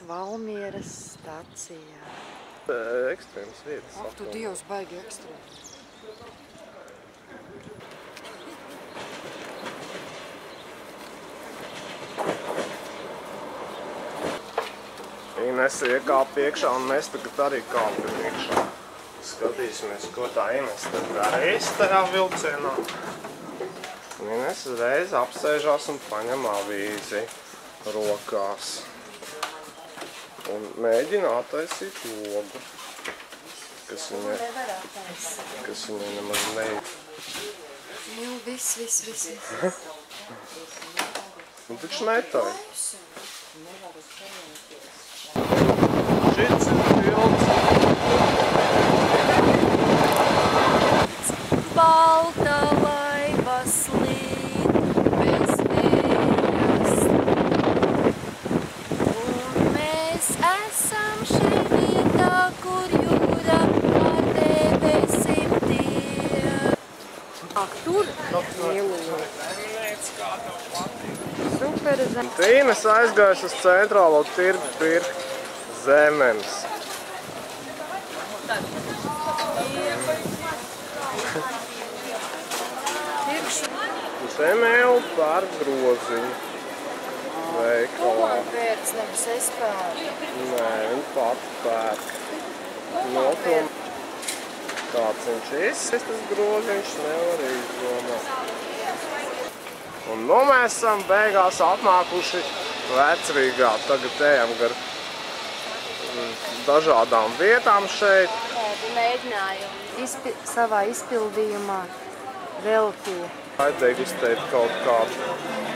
Valmieras stacijā. Ekstrēmas vietas. Ak, tu Dievs, baigi ekstrēmas. Inese iekāpa iekšā un mēs tagad arī kāpjam iekšā. Skatīsimies, ko tā Inese tad darīs tajā vilcienā. Inese uzreiz apsēžās un paņem avīzi rokās. Un mēģina attaisīt logu, kas viņai nemaz neīt. Nu, viss. Nu, taču netai. Šits ir pilns. Balta laiva slīd bez vējas. Un mēs esam šeit vietā, kur jūra ar debesim tiek. Ak, tur? Super zem. Tīnes aizgājas uz centrālo tirgu pirkt zemenes. Zemēlu par groziņu veikalā. Pēc nevis es pērku. Nē, viņa pati pērk. Notom. Kāds viņš izsist, tas groziņš nevar izdomāt. Un nu mēs esam beigās atnākuši Vecrīgā. Tagad ejam gar dažādām vietām šeit. Tādu mēģinājumu savā izpildījumā veltīja. Vai degustēt kaut kādu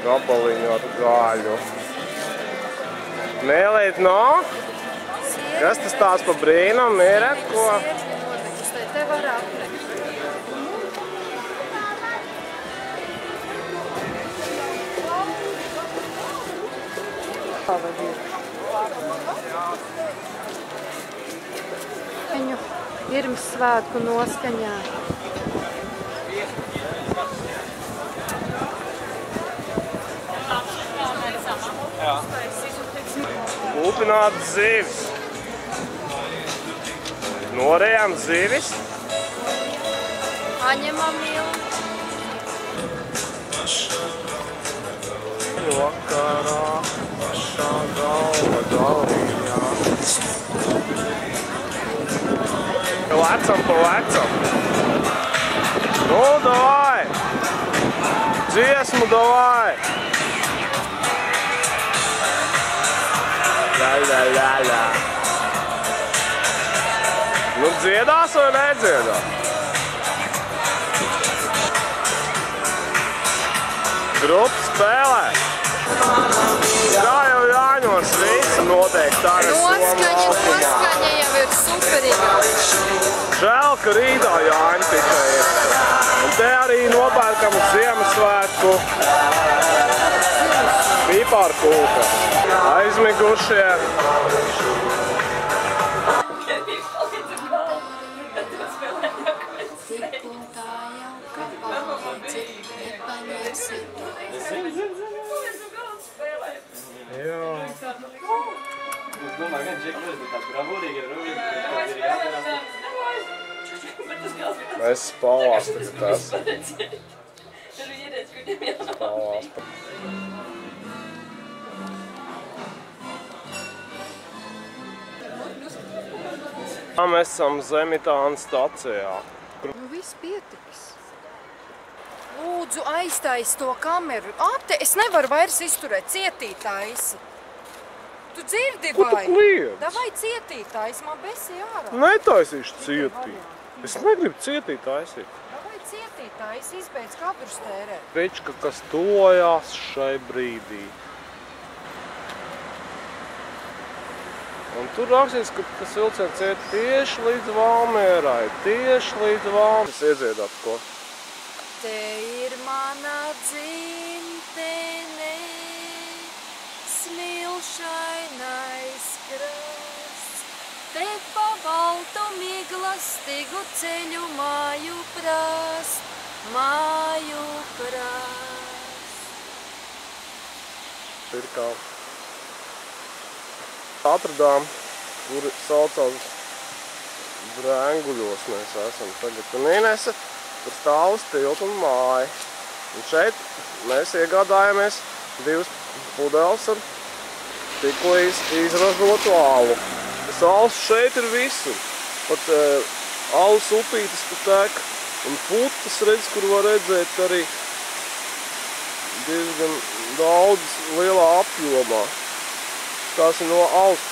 gabaliņu ar gaļu. Mēlīt no? Kas tas tāds pa brīnum ir? Ko? Te var aplikt. Viņu pirms svētku noskaņā. Lūpināt zivis. Norējām zivis. Paņemam milti. Vakarā pašā galva galviņā. Lecam pa lecam. Nu, davai! Dziesmu davai! La. Nu, dziedās vai nedziedās? Grupa spēlē. Kā jau Jāņos visi noteikti tā ir Noskaņa jau ir superīga. Žēl, ka rītā Jāņi tikai ir. Un te arī nopērkam Ziemassvētku pīpārkūka. Aizmigušie. Jā. Es domāju, gan Džeklis ir tāds bravūrīgi, ir jāatcerās. Mēs spalvās tagad esam. Spalvās. Mēs esam Zemitāna stacijā. Nu, viss pietiks. Lūdzu, aiztais to kameru. Ate, es nevaru vairs izturēt. Cietītājs. Tu dzirdi vai? Ko tu kliedz? Davai cietītājs, man besi ārā. Netaisīšu cietīt. Es negribu cietīt taisīt. Davai cietītājs, izbeidz kadrus tērēt. Večka, kas tojās šai brīdī. Un tur rakstīts, ka tas vilciens iet tieši līdz Valmierai. Tieši līdz Valmierai. Es iedziedāt ko? Te ir mana dzimtene, smilšainais krasts. Te pa baltu miglas stigu ceļu māju prast, māju prast. Ir kā. atradām, kuri saucās Brēnguļos mēs esam tagad. Un Inese tur stāv uz tiltu un māja. Un šeit mēs iegādājāmies 2 pudeles ar tikko izražotu alu. Tas als šeit ir visur. Pat alus upītes pat tek. Un putas redz, kur var redzēt arī diezgan daudz lielā apjomā. Tās ir no alus.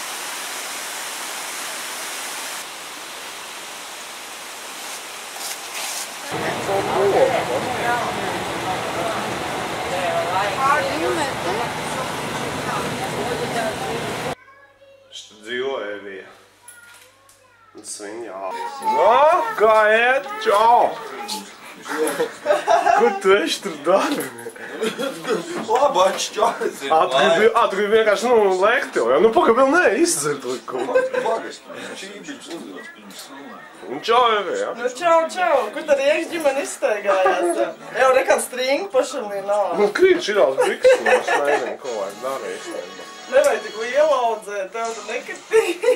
Što dzīvo Evija. Un sviņā. No, kā iet? Čau! Kur tu esi tur dari? Labač, čau! Tu gribi vienkārši, lekt jau. Nu, pagaid vēl izdzert liku. Pagaid, čībiņš uzvarās pirms svinā. Un čau, Evija. Nu, čau! Kur tad iekšģimeni izsteigājās? Jau nekāds stringu pašam nav. Nu, krīt širās bikses, un es nezinu, ko vajag darīt. Nevajag tik lielu audzēt, tev tad nekatīgi.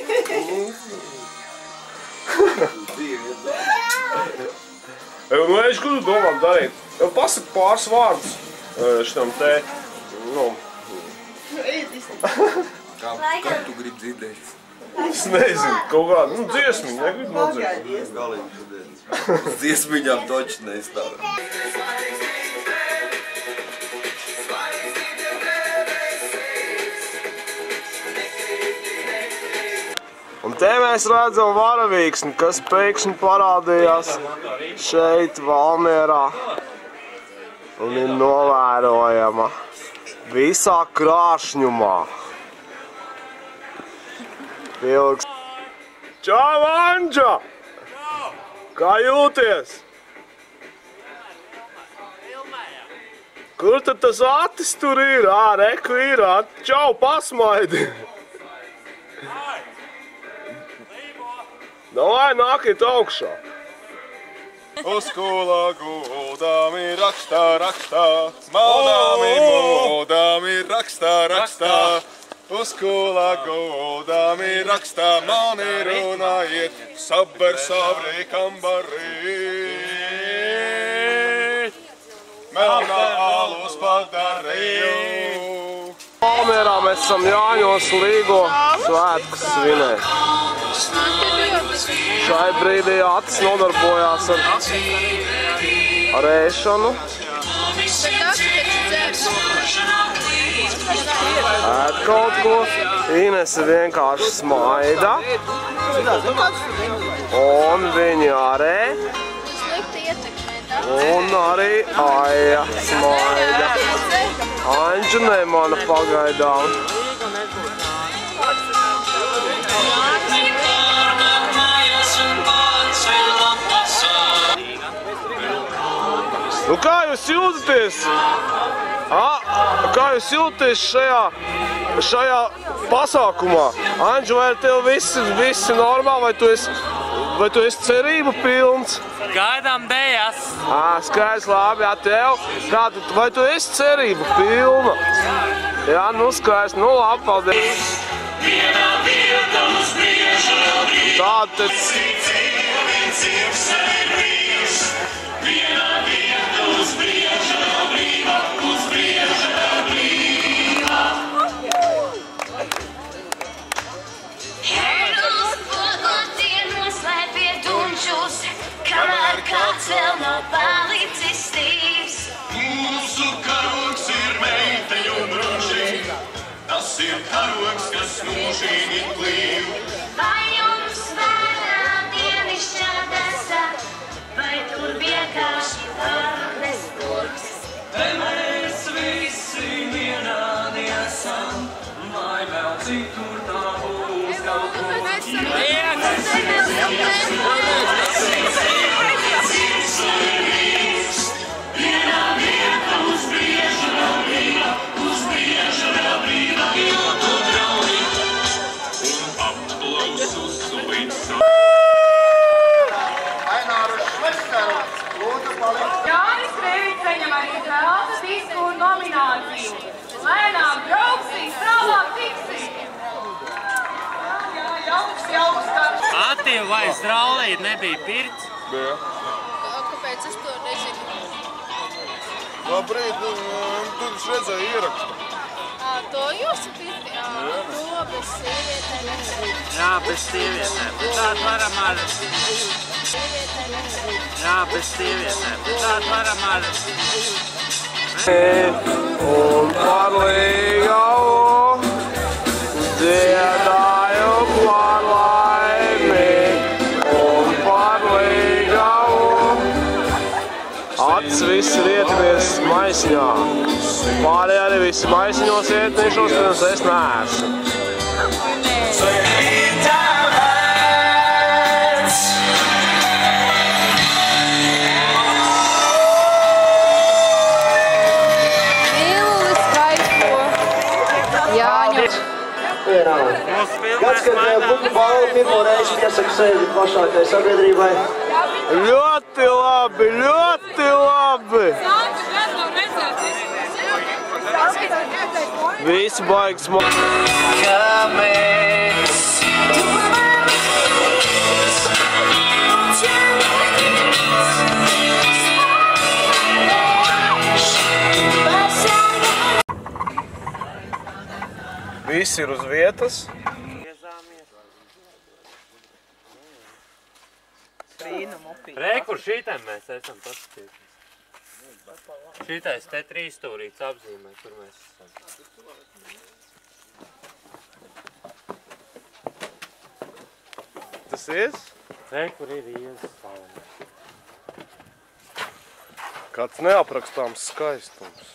Nu, Eži, ko tu domā darīt? Pasaka pāris vārdus šitam te, Ejiet izteikti. Kā tu gribi dzirdēt? Es nezinu, kaut kādu, dziesmiņu, negribu nodzirdēt. Pagaidies. Galīgi šodien. Uz dziesmiņām toči neizstāv. Un te mēs redzam varavīksni, kas pēkšņi parādījās šeit, Valmierā. Un ir novērojama visā krāšņumā. Pilks. Čau, Anģa! Kā jūties? Kur tad tas atis tur ir? Reku ir. Čau, pasmaidi! Davai, nākiet augšā! Uz kula gūdami rakstā, smalnami mūdami rakstā. Uz kula gūdami rakstā, mani runājiet, sabri kambarī. Melnā alus padarīju. Valmierā mēs esam Jāņos Līgo svētkus svinēt. Šai brīdī acis nodarbojās ar ēšanu. Ēd kaut ko. Inese vienkārši smaida. Un viņi arī. Un arī Aija smaida. Anģa nemana pagaidām. Nu, kā jūs jūtaties? Kā jūs jūtaties šajā pasākumā? Anģa, vai tev viss normāli, vai tu esi cerību pilns? Gaidām dējas. Skaidrs, labi, tev. Vai tu esi cerību pilna? Jā, nu skaidrs, nu labi, paldies. Tātad. Kamēr kāds vēl nav palicis stīvs. Mūsu karogs ir meiteņu brošīgi, tas ir karogs, kas mūžīgi klīv. Vai jums vērā dienišķā desa, vai tur vienkārši pārnes turks? Te mēs visi vienādi esam, vai vēl citur tā būs kaut ko. Jānis Krēviņš saņem arī zelta disku nomināciju. Lēnām brauksim, strāvāk tiksim! Paliks augstāk. Ati, vai straulīt nebija pirts? Bija. Kāpēc es to nezinu? Labrīt, tu redzēji ierakstu. To jūsu pirti? To bez sievietēm nevar. Jā, bez sievietēm. Bet tād varam ar... Jā, bez sievietēm. Bet tād varam ar... Un par līgavu dziedāju par laimi. Un par līgavu acis visi rietamies maisiņā. Pārējie arī visi maisiņos ietnišos, pirms es neesmu. Mīlulis skaisto. Jāņu. Gads, kad Buku balvu pirmo reizi piesaka sevi plašākai sabiedrībai. Ļoti labi, ļoti labi! Visi baigi smagi. Visi ir uz vietas. Re, kur šītēm mēs esam paskatīti? Šītais te trīsstūrīts apzīmē, kur mēs esam. Tas ir? Re, kur ir iezas palma. Kāds neaprakstāms skaistums.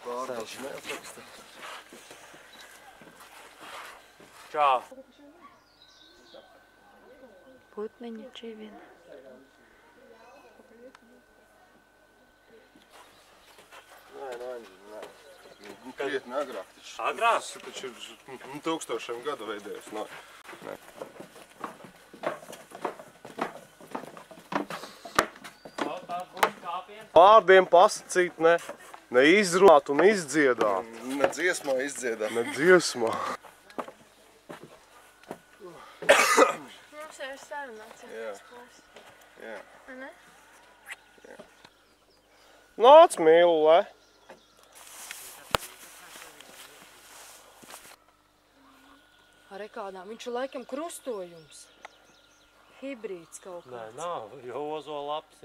Pārdaši neapraksta. Čau. Putniņa čivina. Nē. Krietni agrāk. Agrāk? Tas taču ir tūkstošiem gadu veidējis. Nē. Vārdiem pasacīt, ne izrunāt un izdziedāt. Ne dziesmā izdziedāt. Ne dziesmā. Mums ir sarunāts. Jā. Ne? Nāc, mīlulē. Ar ekādām viņš ir laikam krustojums. Hibrīds kaut kāds. Nē, nav, jo ozo laps